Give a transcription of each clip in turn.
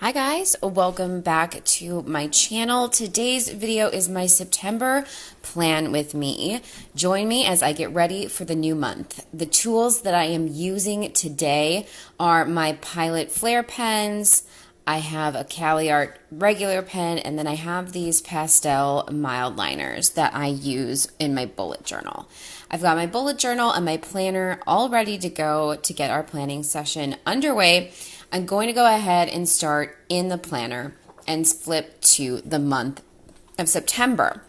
Hi guys, welcome back to my channel. Today's video is my September plan with me. Join me as I get ready for the new month. The tools that I am using today are my Pilot Flare pens. I have a Cali Art regular pen, and then I have these pastel mild liners that I use in my bullet journal. I've got my bullet journal and my planner all ready to go to get our planning session underway. I'm going to go ahead and start in the planner and flip to the month of September.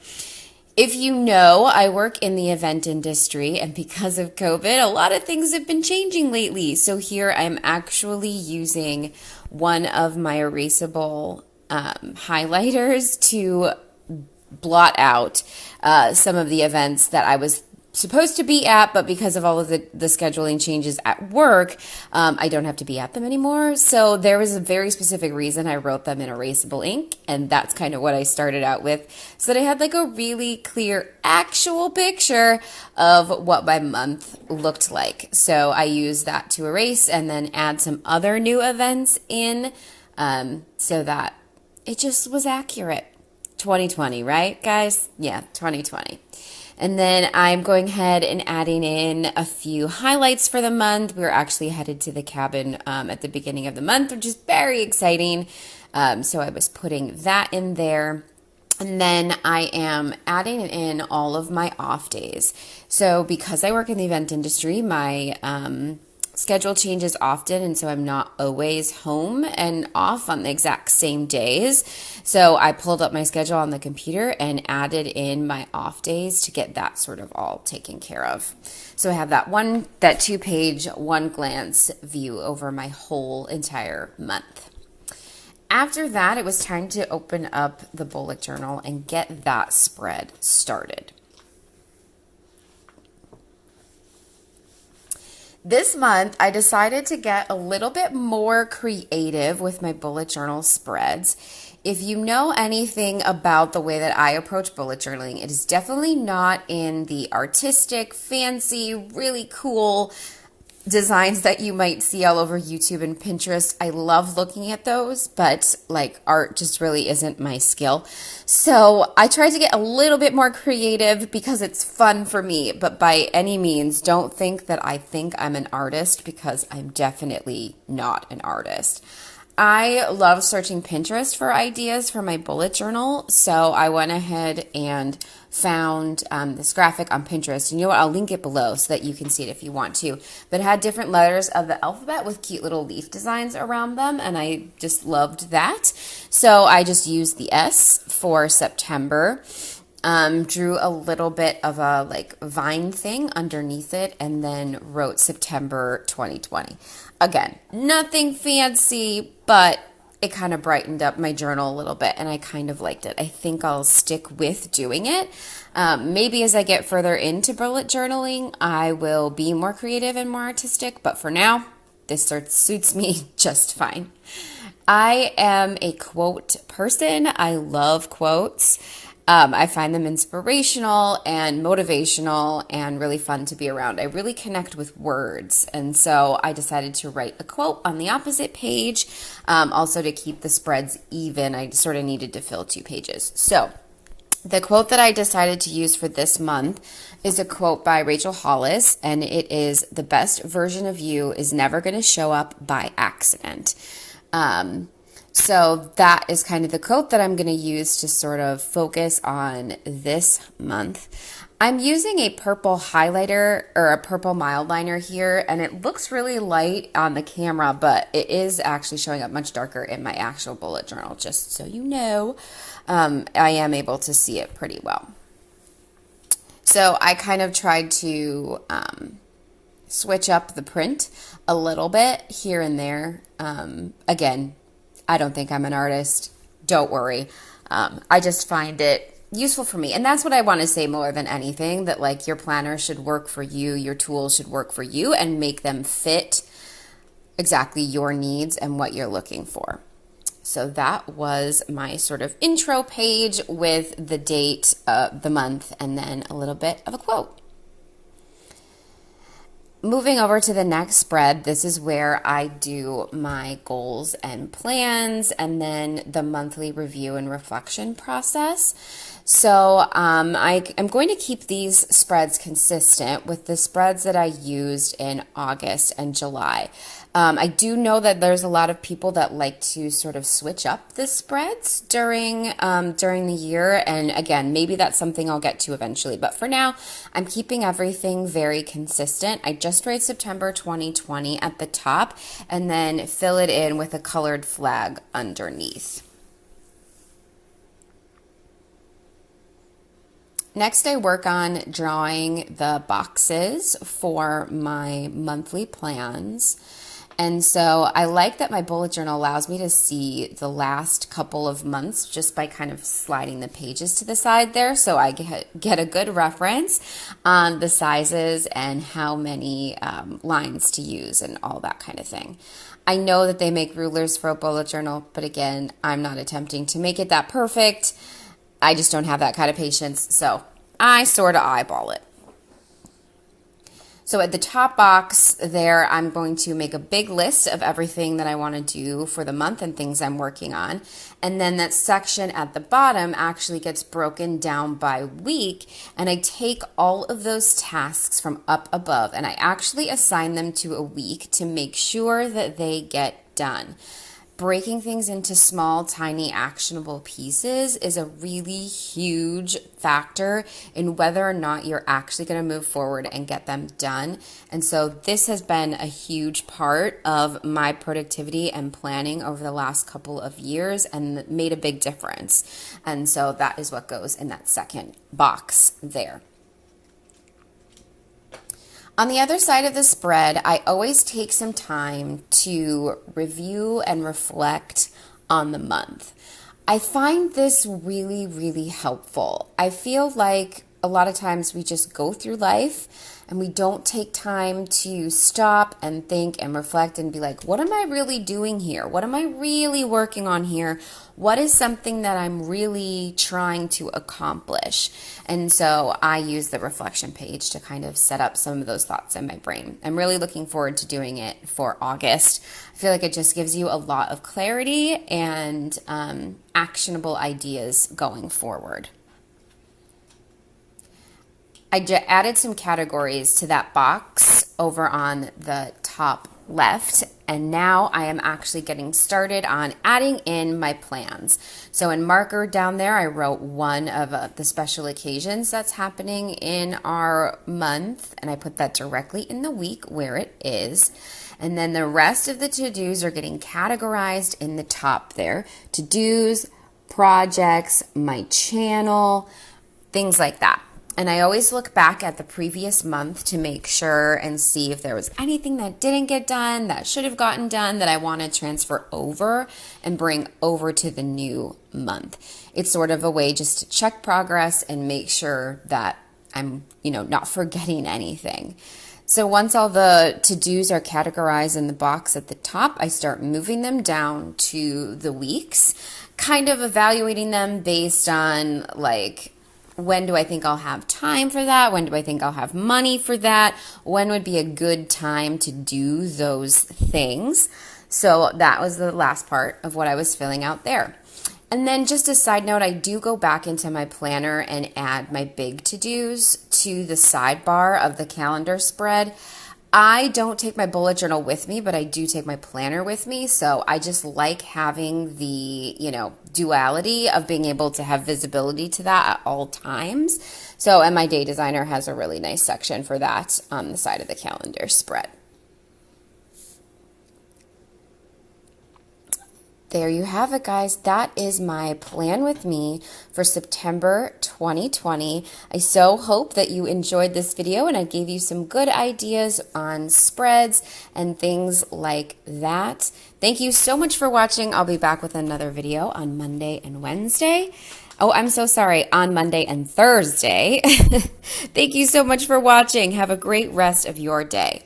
If you know, I work in the event industry, and because of COVID, a lot of things have been changing lately. So here I'm actually using one of my erasable highlighters to blot out some of the events that I was supposed to be at, but because of all of the scheduling changes at work, I don't have to be at them anymore. So there was a very specific reason I wrote them in erasable ink, and that's kind of what I started out with, so that I had like a really clear actual picture of what my month looked like. So I used that to erase and then add some other new events in, so that it just was accurate. 2020, right, guys? Yeah, 2020. And then I'm going ahead and adding in a few highlights for the month. We're actually headed to the cabin at the beginning of the month, which is very exciting. So I was putting that in there. And then I am adding in all of my off days. So because I work in the event industry, my schedule changes often, and so I'm not always home and off on the exact same days. So I pulled up my schedule on the computer and added in my off days to get that sort of all taken care of. So I have that 2-page, one glance view over my whole entire month. After that, it was time to open up the bullet journal and get that spread started. This month, I decided to get a little bit more creative with my bullet journal spreads. If you know anything about the way that I approach bullet journaling, it is definitely not in the artistic, fancy, really cool designs that you might see all over YouTube and Pinterest. I love looking at those, but like art just really isn't my skill. So I tried to get a little bit more creative because it's fun for me, but by any means, don't think that I think I'm an artist, because I'm definitely not an artist. I love searching Pinterest for ideas for my bullet journal, so I went ahead and found this graphic on Pinterest. And you know what? I'll link it below so that you can see it if you want to. But it had different letters of the alphabet with cute little leaf designs around them, and I just loved that. So I just used the S for September. Drew a little bit of a like vine thing underneath it, and then wrote September 2020. Again, nothing fancy, but it kind of brightened up my journal a little bit, and I kind of liked it. I think I'll stick with doing it. Maybe as I get further into bullet journaling, I will be more creative and more artistic, but for now, this suits me just fine. I am a quote person. I love quotes. I find them inspirational and motivational and really fun to be around. I really connect with words, and so I decided to write a quote on the opposite page. Also, to keep the spreads even, I sort of needed to fill 2 pages. So the quote that I decided to use for this month is a quote by Rachel Hollis, and it is, "The best version of you is never going to show up by accident." So that is kind of the quote that I'm going to use to sort of focus on this month. I'm using a purple highlighter or a purple mild liner here, and it looks really light on the camera, but it is actually showing up much darker in my actual bullet journal, just so you know. I am able to see it pretty well. So I kind of tried to switch up the print a little bit here and there. Again, I don't think I'm an artist. Don't worry. I just find it useful for me. And that's what I want to say more than anything, that like your planner should work for you, your tools should work for you, and make them fit exactly your needs and what you're looking for. So that was my sort of intro page with the date, the month, and then a little bit of a quote. Moving over to the next spread, this is where I do my goals and plans and then the monthly review and reflection process. So I'm going to keep these spreads consistent with the spreads that I used in August and July. I do know that there's a lot of people that like to sort of switch up the spreads during the year, and again, maybe that's something I'll get to eventually. But for now, I'm keeping everything very consistent. I just write September 2020 at the top, and then fill it in with a colored flag underneath. Next, I work on drawing the boxes for my monthly plans. And so I like that my bullet journal allows me to see the last couple of months just by kind of sliding the pages to the side there. So I get a good reference on the sizes and how many lines to use and all that kind of thing. I know that they make rulers for a bullet journal, but again, I'm not attempting to make it that perfect. I just don't have that kind of patience, so I sort of eyeball it. So at the top box there, I'm going to make a big list of everything that I want to do for the month and things I'm working on. And then that section at the bottom actually gets broken down by week. And I take all of those tasks from up above and I actually assign them to a week to make sure that they get done. Breaking things into small, tiny, actionable pieces is a really huge factor in whether or not you're actually going to move forward and get them done. And so this has been a huge part of my productivity and planning over the last couple of years and made a big difference. And so that is what goes in that second box there. On the other side of the spread, I always take some time to review and reflect on the month. I find this really, really helpful. I feel like a lot of times we just go through life and we don't take time to stop and think and reflect and be like, what am I really doing here? What am I really working on here? What is something that I'm really trying to accomplish? And so I use the reflection page to kind of set up some of those thoughts in my brain. I'm really looking forward to doing it for August. I feel like it just gives you a lot of clarity and actionable ideas going forward. I added some categories to that box over on the top left, and now I am actually getting started on adding in my plans. So in marker down there, I wrote one of the special occasions that's happening in our month, and I put that directly in the week where it is. And then the rest of the to-dos are getting categorized in the top there. To-dos, projects, my channel, things like that. And I always look back at the previous month to make sure and see if there was anything that didn't get done, that should have gotten done, that I want to transfer over and bring over to the new month. It's sort of a way just to check progress and make sure that I'm, not forgetting anything. So once all the to-dos are categorized in the box at the top, I start moving them down to the weeks, kind of evaluating them based on when do I think I'll have time for that? When do I think I'll have money for that? When would be a good time to do those things? So that was the last part of what I was filling out there. And then just a side note, I do go back into my planner and add my big to-dos to the sidebar of the calendar spread. I don't take my bullet journal with me, but I do take my planner with me. So I just like having the, duality of being able to have visibility to that at all times. So, and my day designer has a really nice section for that on the side of the calendar spread. There you have it, guys. That is my plan with me for September 2020. I so hope that you enjoyed this video and I gave you some good ideas on spreads and things like that. Thank you so much for watching. I'll be back with another video on Monday and Wednesday. Oh, I'm so sorry, on Monday and Thursday. Thank you so much for watching. Have a great rest of your day.